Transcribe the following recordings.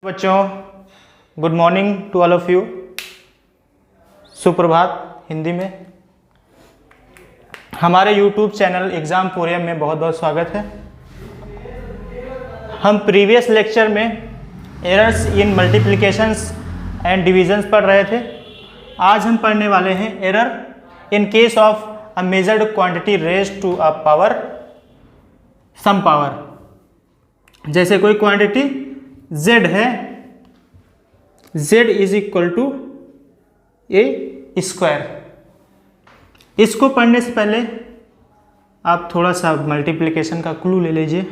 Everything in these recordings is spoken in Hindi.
बच्चों, good morning to all of you. सुप्रभात हिंदी में। हमारे यूट्यूब चैनल एग्जामपोरियम में बहुत बहुत स्वागत है। हम प्रीवियस लेक्चर में errors in multiplications and divisions पढ़ रहे थे। आज हम पढ़ने वाले हैं error in case of a measured quantity raised to a power some power. जैसे कोई क्वांटिटी z है, z is equal to a square. इसको पढ़ने से पहले आप थोड़ा सा मल्टीप्लिकेशन का क्लू ले लीजिए।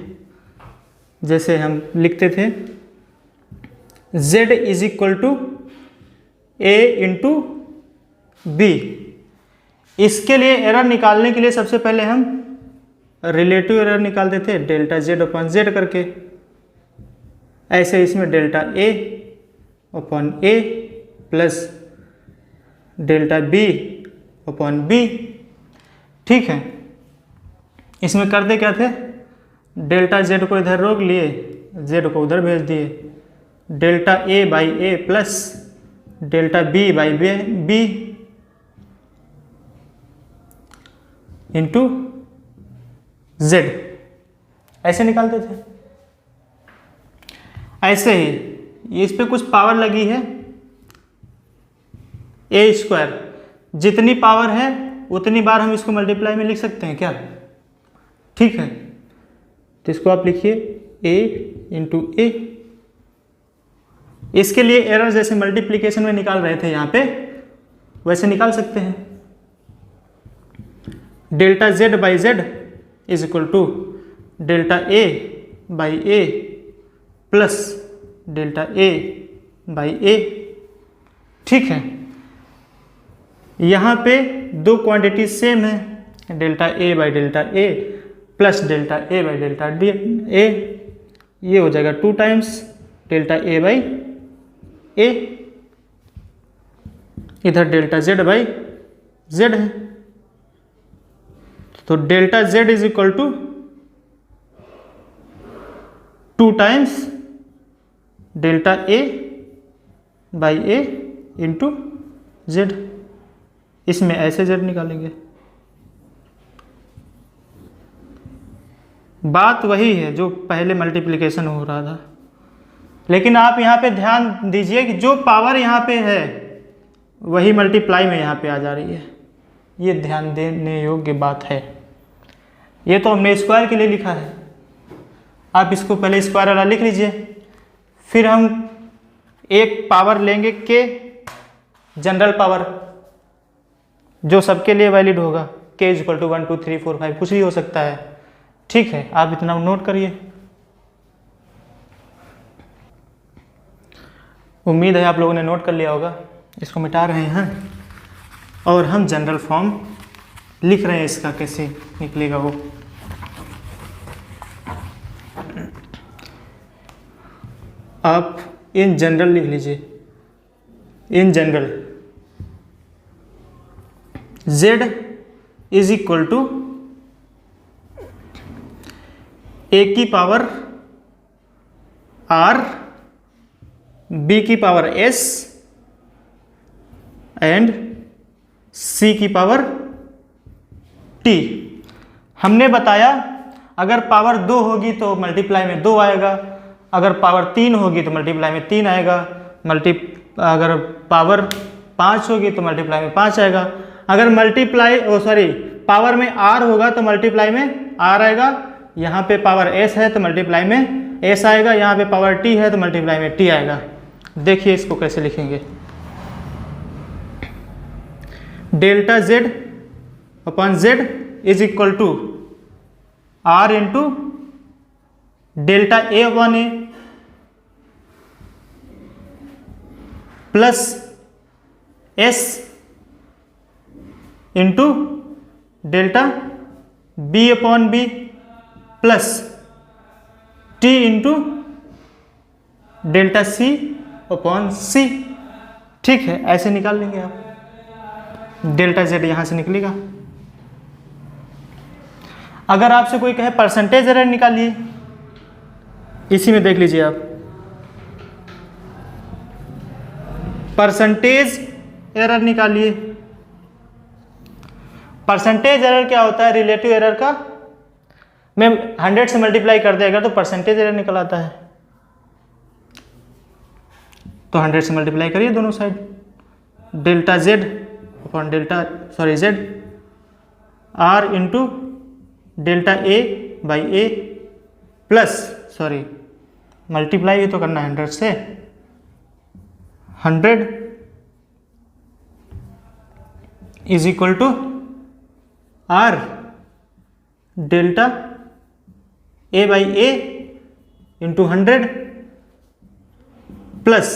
जैसे हम लिखते थे z is equal to a into b. इसके लिए एरर निकालने के लिए सबसे पहले हम रिलेटिव एरर निकालते थे डेल्टा z अपॉन z करके। ऐसे इसमें delta a upon a plus delta b upon b। ठीक है, इसमें करते क्या थे, डेल्टा z को इधर रोक लिए, z को उधर भेज दिए। Delta a by a plus delta b by b into z, ऐसे निकालते थे। ऐसे ही इस पे कुछ पावर लगी है a स्क्वायर। जितनी पावर है उतनी बार हम इसको मल्टीप्लाई में लिख सकते हैं क्या? ठीक है, तो इसको आप लिखिए a इंटू ए। इसके लिए एरर जैसे मल्टीप्लिकेशन में निकाल रहे थे यहाँ पे, वैसे निकाल सकते हैं। Delta z by z is equal to delta a by a plus delta a by a। ठीक है, यहाँ पे दो क्वांटिटी सेम है, delta a by delta a plus delta a by delta a। ये हो जाएगा 2 times delta a by a। इधर डेल्टा z बाई z है, तो delta z is equal to 2 times delta a by a into z। इसमें ऐसे z निकालेंगे। बात वही है जो पहले मल्टीप्लिकेशन हो रहा था, लेकिन आप यहाँ पे ध्यान दीजिए कि जो पावर यहाँ पे है वही मल्टीप्लाई में यहाँ पे आ जा रही है। ये ध्यान देने योग्य बात है। ये तो हमने स्क्वायर के लिए लिखा है, आप इसको पहले स्क्वायर वाला लिख लीजिए। फिर हम एक पावर लेंगे के, जनरल पावर जो सबके लिए वैलिड होगा, के इज इक्वल टू 1 2 3 4 5, कुछ भी हो सकता है। ठीक है, आप इतना नोट करिए। उम्मीद है आप लोगों ने नोट कर लिया होगा। इसको मिटा रहे हैं और हम जनरल फॉर्म लिख रहे हैं, इसका कैसे निकलेगा वो। आप इन जनरल लिख लीजिए। In general z is equal to a की पावर r, b की पावर s एंड c की पावर t। हमने बताया अगर पावर 2 होगी तो मल्टीप्लाई में 2 आएगा, अगर पावर 3 होगी तो मल्टीप्लाई में 3 आएगा, अगर पावर 5 होगी तो मल्टीप्लाई में 5 आएगा। अगर पावर में r होगा तो मल्टीप्लाई में r आएगा। यहाँ पे पावर s है तो मल्टीप्लाई में s आएगा। यहाँ पे पावर t है तो मल्टीप्लाई में t आएगा। देखिए इसको कैसे लिखेंगे। Delta z upon z is equal to r into delta a upon a plus s into delta b upon b plus t into delta c upon c। ठीक है, ऐसे निकाल लेंगे आप। डेल्टा z यहाँ से निकलेगा। अगर आपसे कोई कहे परसेंटेज एरर निकालिए, इसी में देख लीजिए आप, परसेंटेज एरर निकालिए। परसेंटेज एरर क्या होता है? रिलेटिव एरर का मैं 100 से मल्टीप्लाई कर दे अगर तो परसेंटेज एरर निकल आता है। तो 100 से मल्टीप्लाई करिए दोनों side, delta z upon z r into delta a by a plus multiply भी तो करना है 100 से, 100 is equal to r delta a by a into 100 plus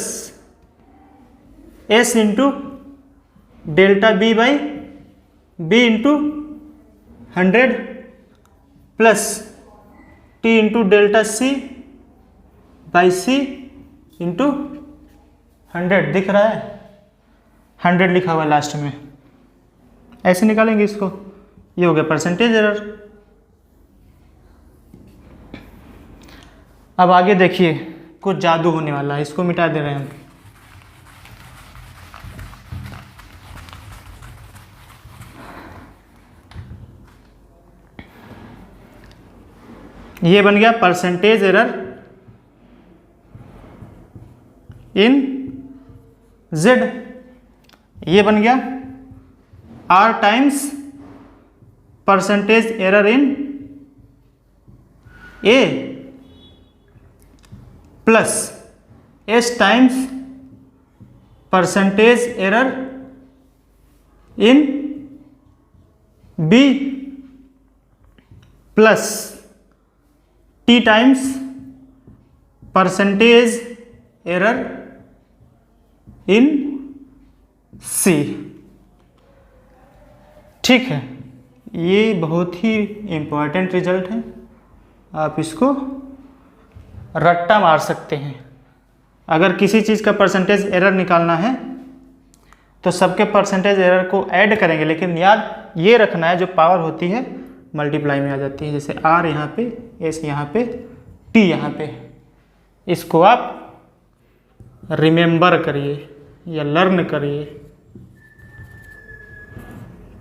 s into delta b by b into 100 plus t into delta c by c into 100। दिख रहा है 100 लिखा हुआ है लास्ट में, ऐसे निकालेंगे इसको। ये हो गया परसेंटेज एरर। अब आगे देखिए, कुछ जादू होने वाला है, इसको मिटा दे रहे हैं हम। ये बन गया परसेंटेज एरर इन Z। ये बन गया R times percentage error in A plus S times percentage error in B plus T times percentage error in C। ठीक है, ये बहुत ही इम्पोर्टेंट रिजल्ट है, आप इसको रट्टा मार सकते हैं। अगर किसी चीज़ का परसेंटेज एरर निकालना है तो सबके परसेंटेज एरर को ऐड करेंगे, लेकिन याद ये रखना है जो पावर होती है मल्टीप्लाई में आ जाती है। जैसे R यहाँ पे, S यहाँ पे, T यहाँ पे, इसको आप रिमेंबर करिए या लर्न करिए।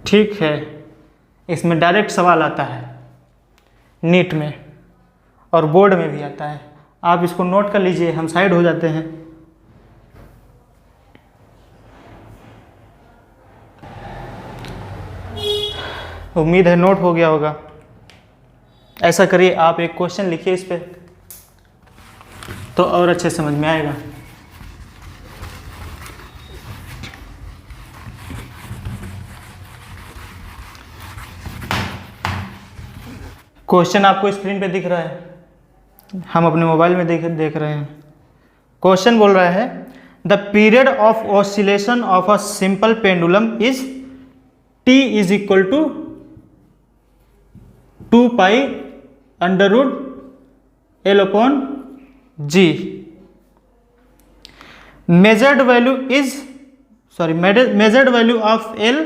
ठीक है, इसमें डायरेक्ट सवाल आता है नीट में और बोर्ड में भी आता है, आप इसको नोट कर लीजिए। हम साइड हो जाते हैं। उम्मीद है नोट हो गया होगा। ऐसा करिए, आप एक क्वेश्चन लिखिए इस पे, तो और अच्छे समझ में आएगा। क्वेश्चन आपको स्क्रीन पे दिख रहा है, हम अपने मोबाइल में देख रहे हैं। क्वेश्चन बोल रहा है the period of oscillation of a simple pendulum is T is equal to 2 pi under root L upon G। Measured value of L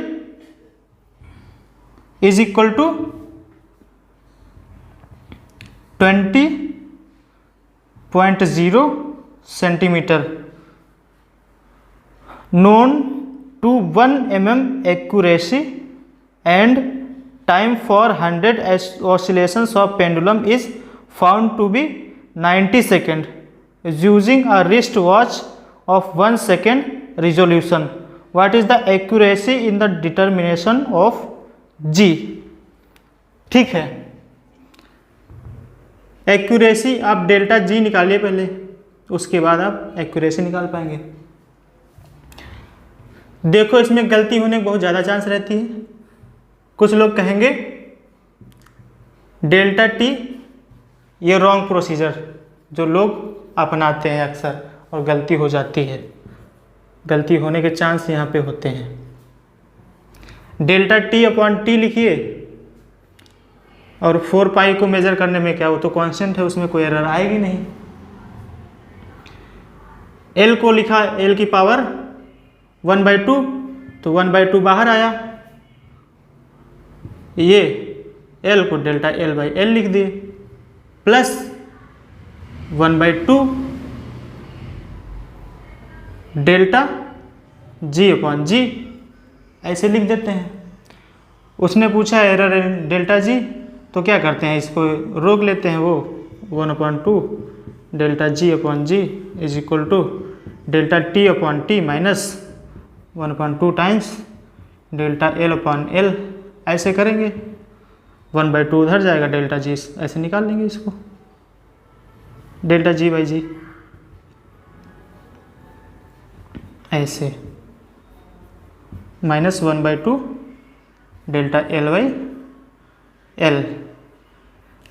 is equal to 20.0 centimetre, known to 1 mm accuracy, and time for 100 oscillations of pendulum is found to be 90 seconds using a wristwatch of 1 second resolution. What is the accuracy in the determination of G? ठीक है, एक्यूरेसी आप डेल्टा G निकालिए पहले, उसके बाद आप एक्यूरेसी निकाल पाएंगे। देखो, इसमें गलती होने की बहुत ज़्यादा चांस रहती है। कुछ लोग कहेंगे डेल्टा T, ये रॉन्ग प्रोसीजर जो लोग अपनाते हैं अक्सर, और गलती हो जाती है। गलती होने के चांस यहाँ पे होते हैं। डेल्टा T अपॉन T लिखिए, और 4 पाई को मेजर करने में क्या, वो तो कांस्टेंट है, उसमें कोई एरर आएगी नहीं। L को लिखा L की पावर 1/2, तो 1/2 बाहर आया, ये L को डेल्टा L/L लिख दिए, प्लस 1/2 डेल्टा जी अपॉन जी, ऐसे लिख देते हैं। उसने पूछा एरर इन डेल्टा जी, तो क्या करते हैं, इसको रोक लेते हैं, वो 1/2 delta ji upon ji is equal to delta T upon t minus 1/2 times delta L upon l, ऐसे करेंगे। 1/2 उधर जाएगा, डेल्टा जी ऐसे निकाल लेंगे इसको, डेल्टा जी बाई जी ऐसे, minus 1/2 delta l by L.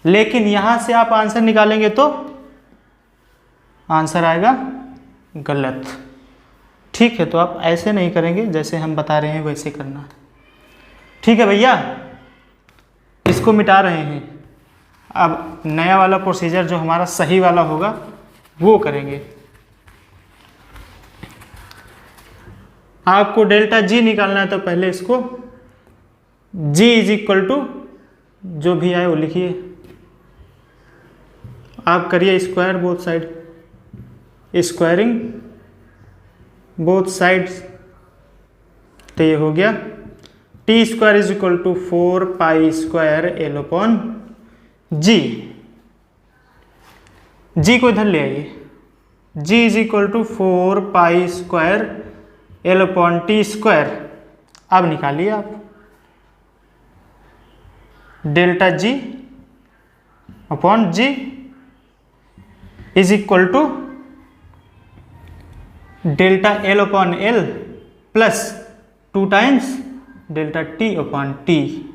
लेकिन यहाँ से आप आंसर निकालेंगे तो आंसर आएगा गलत। ठीक है, तो आप ऐसे नहीं करेंगे, जैसे हम बता रहे हैं वैसे करना। ठीक है भैया, इसको मिटा रहे हैं। अब नया वाला प्रोसीजर जो हमारा सही वाला होगा वो करेंगे। आपको डेल्टा जी निकालना है, तो पहले इसको g इज इक्वल टू जो भी आए वो लिखिए। आप करिए square both side, squaring both sides, तो ये हो गया T square is equal to 4 pi square L upon G. G को इधर ले आइए, G is equal to 4 pi square L upon T square. अब निकालिए आप delta ji upon ji is equal to delta L upon L plus 2 times delta T upon T.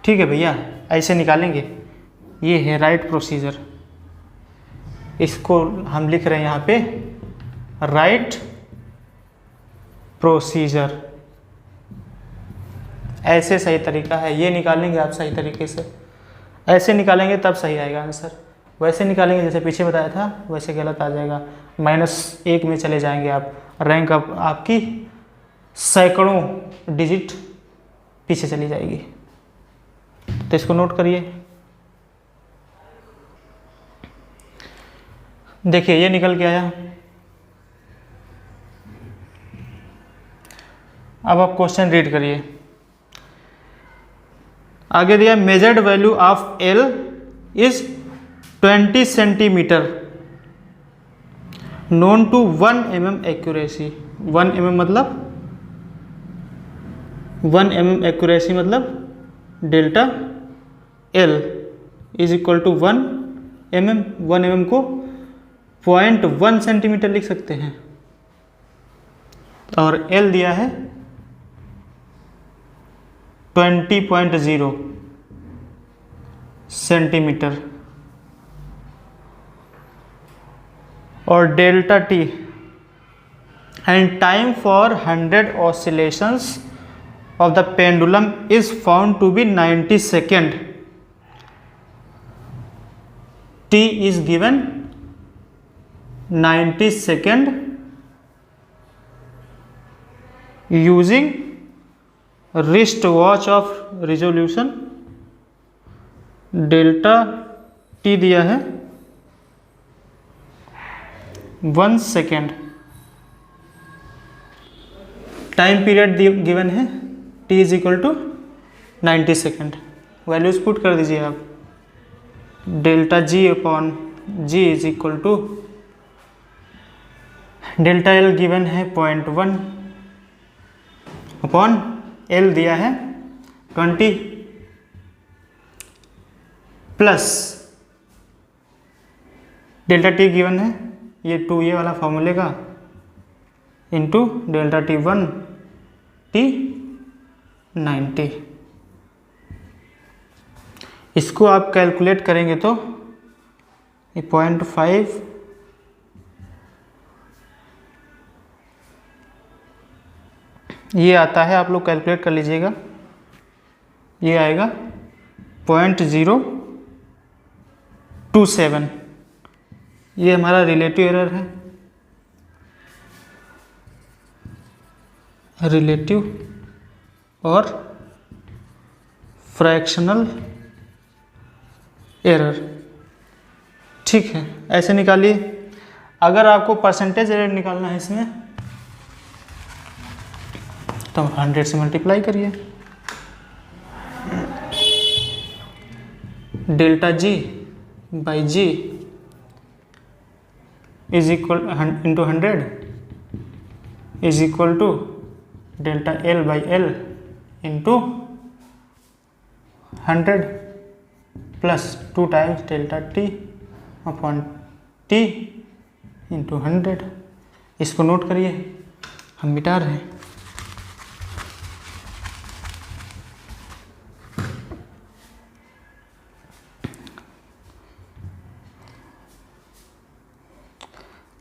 ठीक है भैया, ऐसे निकालेंगे। ये है राइट प्रोसीजर, इसको हम लिख रहे हैं यहाँ पे राइट प्रोसीजर। ऐसे सही तरीका है, ये निकालेंगे आप सही तरीके से, ऐसे निकालेंगे तब सही आएगा आंसर। वैसे निकालेंगे जैसे पीछे बताया था वैसे गलत आ जाएगा, -1 में चले जाएंगे आप, रैंक आपकी सैकड़ों डिजिट पीछे चली जाएगी। तो इसको नोट करिए। देखिए ये निकल के आया। अब आप क्वेश्चन रीड करिए। आगे दिया measured value of l is 20 centimetre known to 1 mm accuracy. 1 mm मतलब 1 mm एक्यूरेसी मतलब delta l is equal to 1 mm। 1 mm को 0.1 सेंटीमीटर लिख सकते हैं, और एल दिया है 20.0 सेंटीमीटर, और delta t and time for 100 oscillations of the pendulum is found to be 90 second. T is given 90 second using wrist watch of resolution. Delta t दिया है 1 सेकेंड, टाइम पीरियड गिवन है t is equal to 90 second. Values put कर दीजिए आप। Delta ji upon ji is equal to delta l given है 0.1 अपॉन एल दिया है 20 प्लस डेल्टा टी गिवन है ये 2 ये वाला फॉर्मूले का इंटू डेल्टा टी 1 टी 90। इसको आप कैलकुलेट करेंगे तो ये 0.5 ये आता है, आप लोग कैलकुलेट कर लीजिएगा। ये आएगा 0.027। ये हमारा रिलेटिव एरर है, रिलेटिव और फ्रैक्शनल एरर। ठीक है, ऐसे निकालिए। अगर आपको परसेंटेज एरर निकालना है इसमें तो 100 से मल्टीप्लाई करिए। Delta g by g is equal into 100 is equal to delta l by l into 100 plus 2 times delta T upon t into 100। इसको नोट करिए, हम मिटा रहे हैं।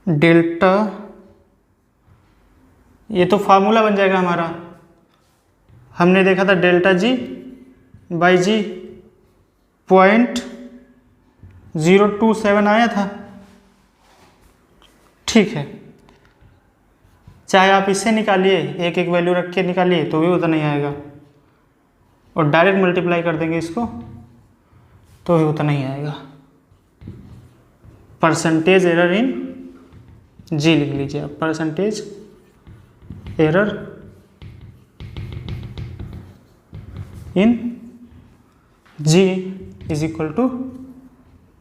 डेल्टा, ये तो फार्मूला बन जाएगा हमारा। हमने देखा था डेल्टा जी बाई जी 0.027 आया था, ठीक है। चाहे आप इससे निकालिए, एक एक वैल्यू रख के निकालिए तो भी उतना नहीं आएगा, और डायरेक्ट मल्टीप्लाई कर देंगे इसको तो भी उतना नहीं आएगा। परसेंटेज एरर इन जी लिख लीजिए आप, percentage error in g is equal to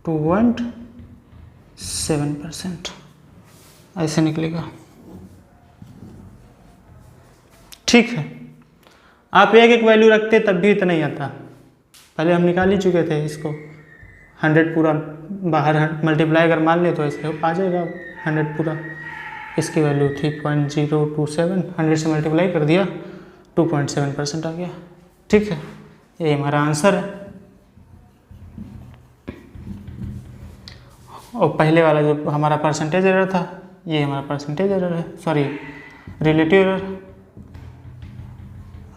2.7%, ऐसे निकलेगा, ठीक है। आप एक एक वैल्यू रखते तब भी इतना नहीं आता, पहले हम निकाल ही चुके थे इसको। 100 पूरा बाहर मल्टीप्लाई अगर मान ले तो ऐसे आ जाएगा 100 पूरा। इसकी वैल्यू 3.027, 100 से मल्टीप्लाई कर दिया 2.7% आ गया, ठीक है। ये हमारा आंसर है। और पहले वाला जो हमारा परसेंटेज एरर था, ये हमारा परसेंटेज एरर है, sorry relative error,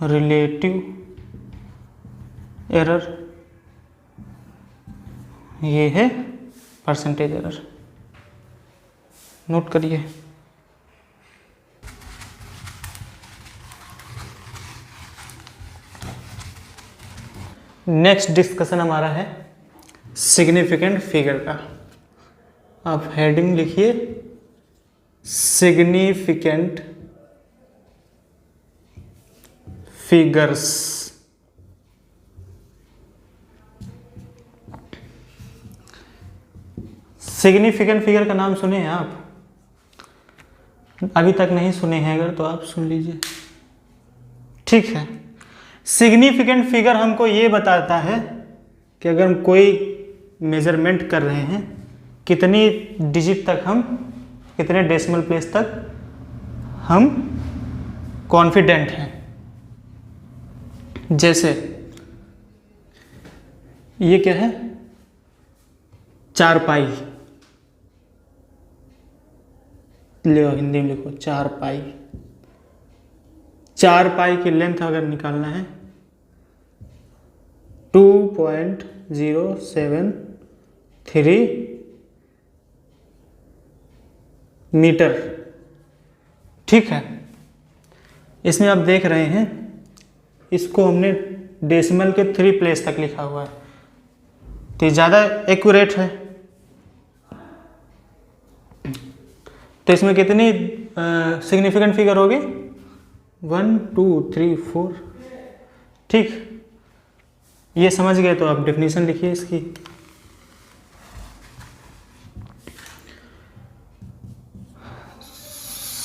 relative error, ये है परसेंटेज एरर, नोट करिए। नेक्स्ट डिस्कशन हमारा है सिग्निफिकेंट फिगर का। आप हेडिंग लिखिए सिग्निफिकेंट फिगर्स। सिग्निफिकेंट फिगर का नाम सुने हैं आप? अभी तक नहीं सुने हैं अगर तो आप सुन लीजिए, ठीक है। सिग्निफिकेंट फिगर हमको ये बताता है कि अगर हम कोई मेजरमेंट कर रहे हैं, कितनी डिजिट तक हम, कितने डेसिमल प्लेस तक हम कॉन्फिडेंट हैं। जैसे ये क्या है, 4 पाई, ले हिंदी में लिखो 4 पाई। 4 पाई की लेंथ अगर निकालना है 2.073 मीटर, ठीक है। इसमें आप देख रहे हैं इसको हमने डेसिमल के 3 प्लेस तक लिखा हुआ है, तो ज़्यादा एक्यूरेट है। तो इसमें कितनी सिग्निफिकेंट फिगर होगी? 1 2 3 4, ठीक। ये समझ गए तो आप डेफिनेशन लिखिए इसकी।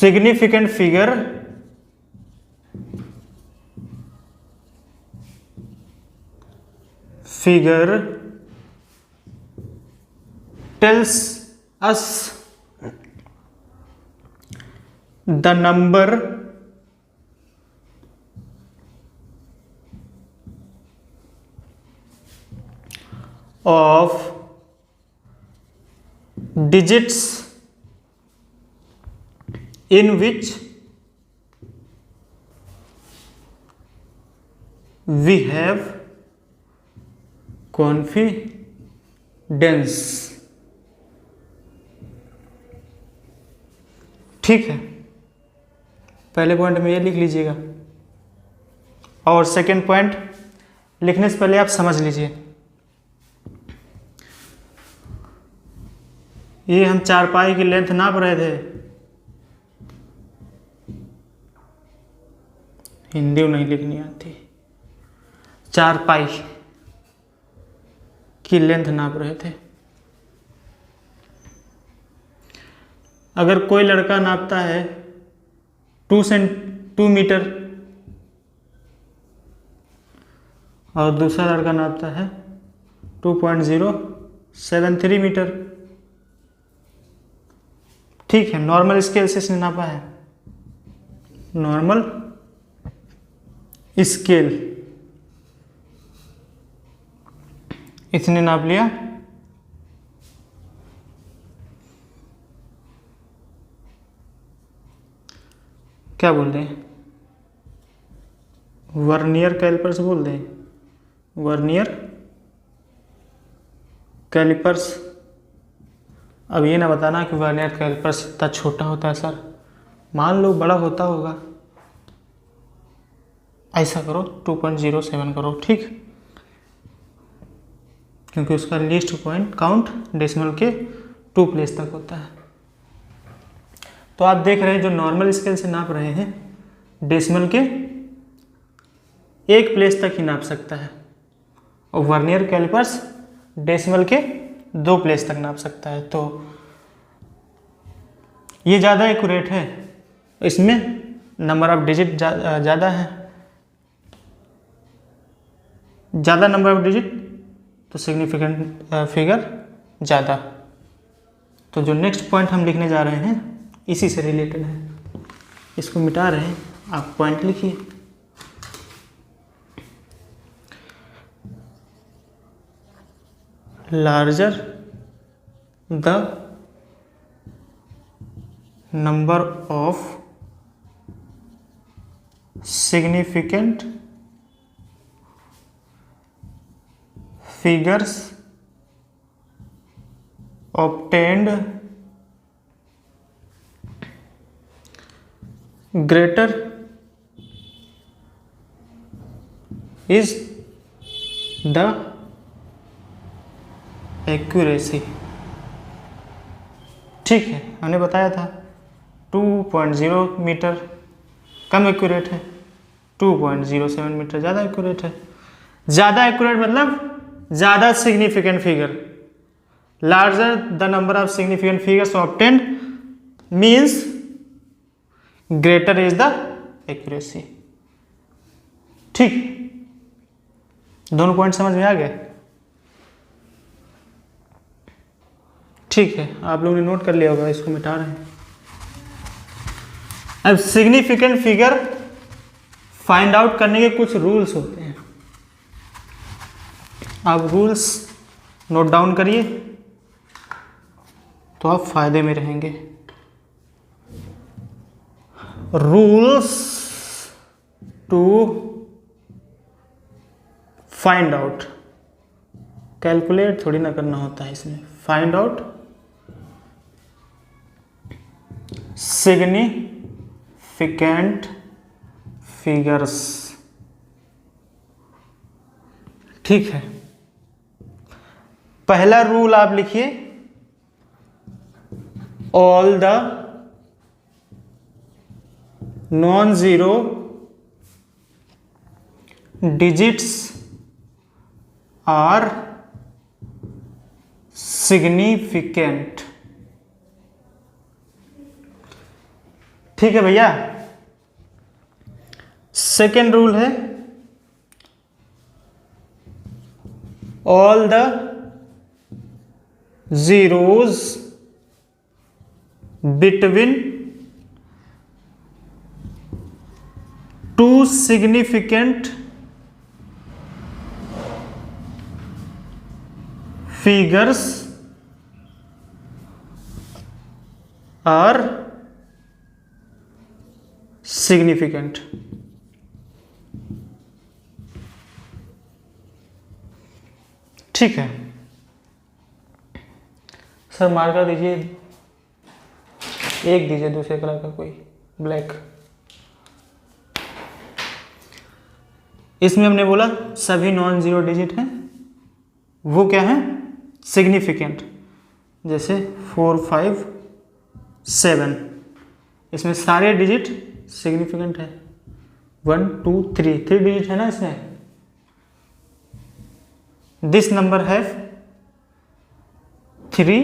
Significant figure tells us the number of digits in which we have confidence, ठीक है। पहले पॉइंट में ये लिख लीजिएगा, और सेकंड पॉइंट लिखने से पहले आप समझ लीजिए। ये हम 4 पाई की लेंथ नाप रहे थे, हिंदी नहीं लिखनी आती। 4 पाई की लेंथ नाप रहे थे। अगर कोई लड़का नापता है 2 मीटर और दूसरा लड़का नापता है 2.073 मीटर, ठीक है, नॉर्मल स्केल से इसने नापा है। नॉर्मल स्केल इसने नाप लिया। क्या बोल रहे हैं, वर्नियर कैलिपर्स बोल रहे हैं, वर्नियर कैलिपर्स। अब ये ना बताना कि वर्नियर कैलिपर्स इतना छोटा होता है सर, मान लो बड़ा होता होगा, ऐसा करो 2.07 करो, ठीक, क्योंकि उसका लीस्ट पॉइंट काउंट डेसिमल के 2 प्लेस तक होता है। तो आप देख रहे हैं जो नॉर्मल स्केल से नाप रहे हैं डेसिमल के 1 प्लेस तक ही नाप सकता है, और वर्नियर कैलिपर्स डेसिमल के 2 प्लेस तक नाप सकता है। तो ये ज़्यादा एक्यूरेट है, इसमें नंबर ऑफ डिजिट ज़्यादा है, ज़्यादा नंबर ऑफ डिजिट तो सिग्निफिकेंट फिगर ज़्यादा। तो जो नेक्स्ट पॉइंट हम लिखने जा रहे हैं इसी से रिलेटेड है, इसको मिटा रहे हैं, आप पॉइंट लिखिए। Larger the number of significant figures obtained greater is the accuracy। ठीक है, हमने बताया था 2.0 मीटर कम एक्यूरेट है, 2.07 मीटर ज़्यादा एक्यूरेट है। ज़्यादा एक्यूरेट मतलब ज़्यादा significant figure, larger the number of significant figures obtained means greater is the accuracy. ठीक, दोनों पॉइंट समझ में आ गए? ठीक है, आप लोगों ने नोट कर लिया होगा, इसको मिटा रहे हैं। अब सिग्निफिकेंट फिगर फाइंड आउट करने के कुछ रूल्स होते हैं, आप रूल्स नोट डाउन करिए तो आप फायदे में रहेंगे। Rules to find out, calculate थोड़ी ना करना होता है इसमें, फाइंड आउट सिग्निफिकेंट फिगर्स। ठीक है, पहला रूल आप लिखिए, all the non zero digits are significant. ठीक है भैया। सेकेंड रूल है, all the zeros between two significant figures are significant। ठीक है सर, मार्कर दीजिए, एक दीजिए दूसरे कलर का कोई ब्लैक। इसमें हमने बोला सभी नॉन जीरो डिजिट हैं, वो क्या है, सिग्निफिकेंट, जैसे 4, 5, 7, इसमें सारे डिजिट सिग्निफिकेंट है। 1 2 3 3 डिजिट है ना इसमें। This number have 3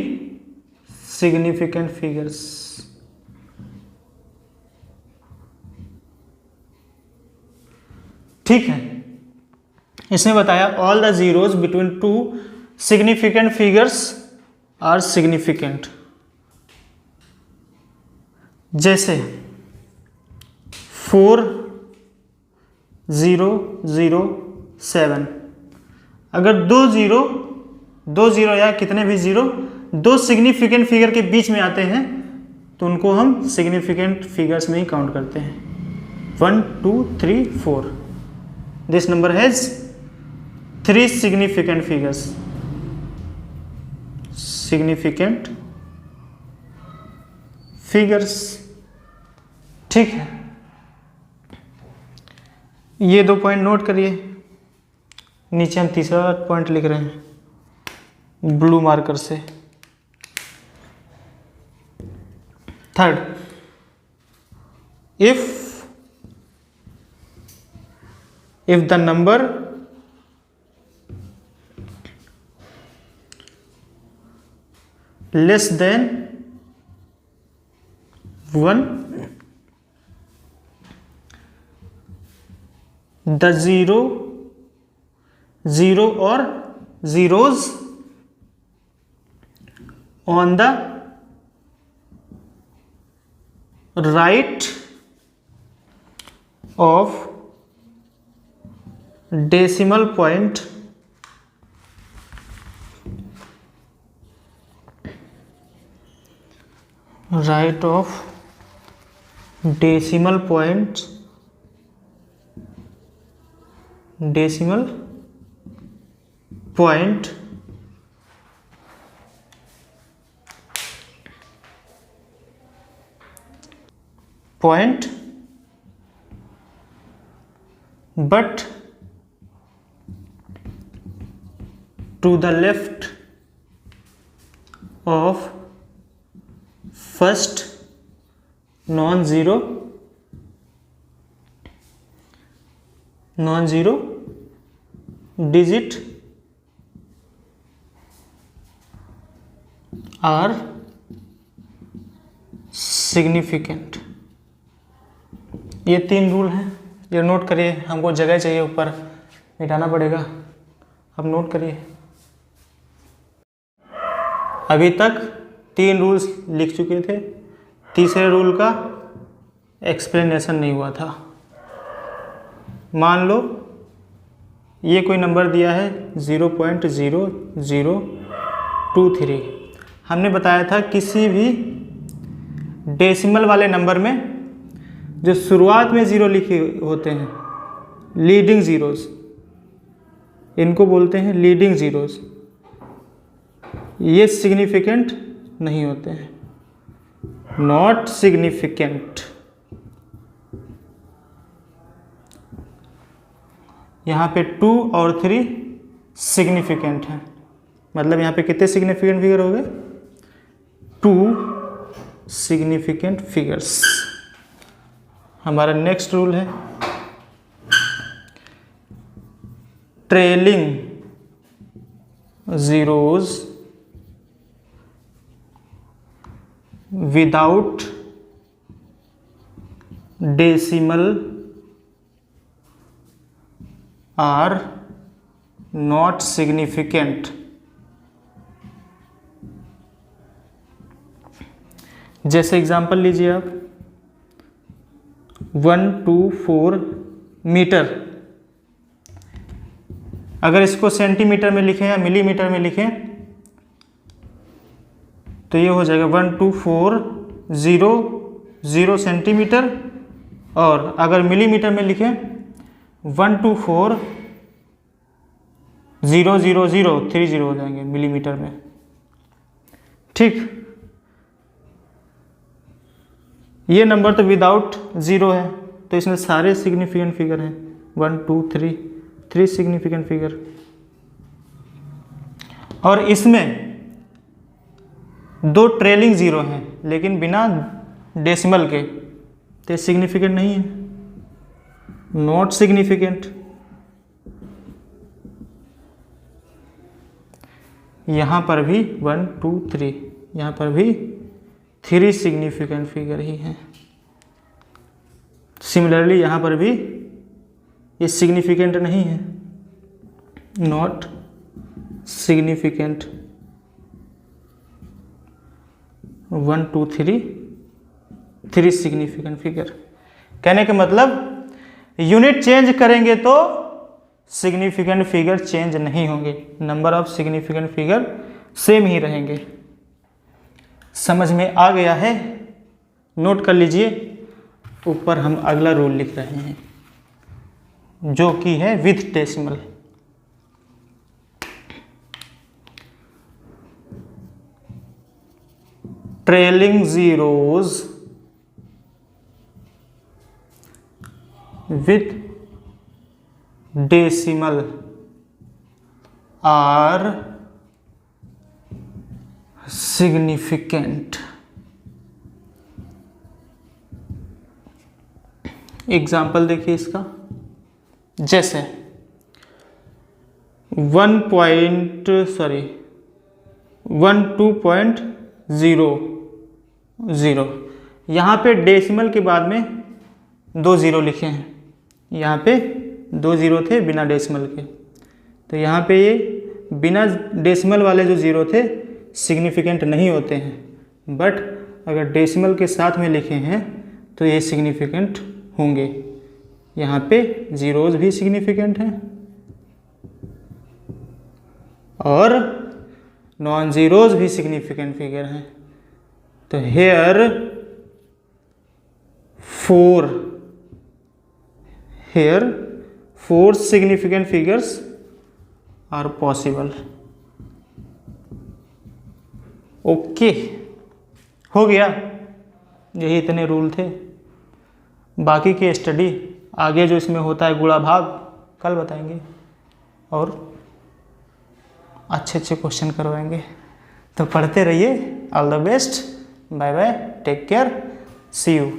significant figures. ठीक है, इसने बताया all the zeros between 2 significant figures are significant. जैसे 4 0 0 7, अगर दो जीरो या कितने भी जीरो दो सिग्निफिकेंट फिगर के बीच में आते हैं तो उनको हम सिग्निफिकेंट फिगर्स में ही काउंट करते हैं। 1 2 3 4, this number has 3 significant figures, significant figures. ठीक है, ये 2 पॉइंट नोट करिए। नीचे हम तीसरा पॉइंट लिख रहे हैं ब्लू मार्कर से। Third, if the number less than 1, the zero or zeros on the right of decimal point point but to the left of first non-zero digit are significant। ये 3 रूल हैं, ये नोट करिए। हमको जगह चाहिए, ऊपर मिटाना पड़ेगा, अब नोट करिए। अभी तक 3 रूल्स लिख चुके थे, तीसरे रूल का एक्सप्लेनेशन नहीं हुआ था। मान लो ये कोई नंबर दिया है 0.0023। हमने बताया था किसी भी डेसिमल वाले नंबर में जो शुरुआत में ज़ीरो लिखे होते हैं, लीडिंग ज़ीरोज़, इनको बोलते हैं लीडिंग ज़ीरोज़। ये सिग्निफिकेंट नहीं होते हैं, नॉट सिग्निफिकेंट। यहाँ पे 2 और 3 सिग्निफिकेंट हैं, मतलब यहाँ पे कितने सिग्निफिकेंट फिगर हो गए? 2 सिग्निफिकेंट फिगर्स। हमारा नेक्स्ट रूल है trailing zeros without decimal are not significant. जैसे एग्जांपल लीजिए आप, 124 मीटर। अगर इसको सेंटीमीटर में लिखें या मिलीमीटर में लिखें तो ये हो जाएगा 12400 सेंटीमीटर, और अगर मिलीमीटर में लिखें 124,000,030 हो जाएंगे मिलीमीटर में। ठीक, ये नंबर तो विदाउट ज़ीरो है, तो इसमें सारे सिग्निफिकेंट फिगर हैं। 1 2 3 सिग्निफिकेंट फिगर, और इसमें 2 ट्रेलिंग ज़ीरो हैं लेकिन बिना डेसिमल के, तो सिग्निफिकेंट नहीं है। Not significant. यहाँ पर भी 1 2 3, यहाँ पर भी 3 सिग्निफिकेंट फिगर ही हैं। सिमिलरली यहाँ पर भी ये सिग्निफिकेंट नहीं है, नॉट सिग्निफिकेंट। 1 2 3 significant figure. कहने का मतलब यूनिट चेंज करेंगे तो सिग्निफिकेंट फिगर चेंज नहीं होंगे, number of significant figure same ही रहेंगे। समझ में आ गया है? नोट कर लीजिए। ऊपर हम अगला रूल लिख रहे हैं जो कि है with decimal. Trailing zeros with decimal are significant। Example देखिए इसका, जैसे 12.00, यहाँ पे डेसिमल के बाद में 2 जीरो लिखे हैं, यहाँ पे 2 जीरो थे बिना डेसिमल के, तो यहाँ पे ये बिना डेसिमल वाले जो जीरो थे सिग्निफिकेंट नहीं होते हैं, बट अगर डेसिमल के साथ में लिखे हैं तो ये सिग्निफिकेंट होंगे। यहाँ पे जीरोज भी सिग्निफिकेंट हैं और नॉन जीरोज भी सिग्निफिकेंट फिगर हैं। तो here 4 significant figures are possible। Okay, हो गया। यही इतने रूल थे। बाकी की स्टडी आगे जो इसमें होता है गुणा भाग कल बताएंगे और अच्छे अच्छे क्वेश्चन करवाएंगे। तो पढ़ते रहिए। All the best, bye bye, take care, see you.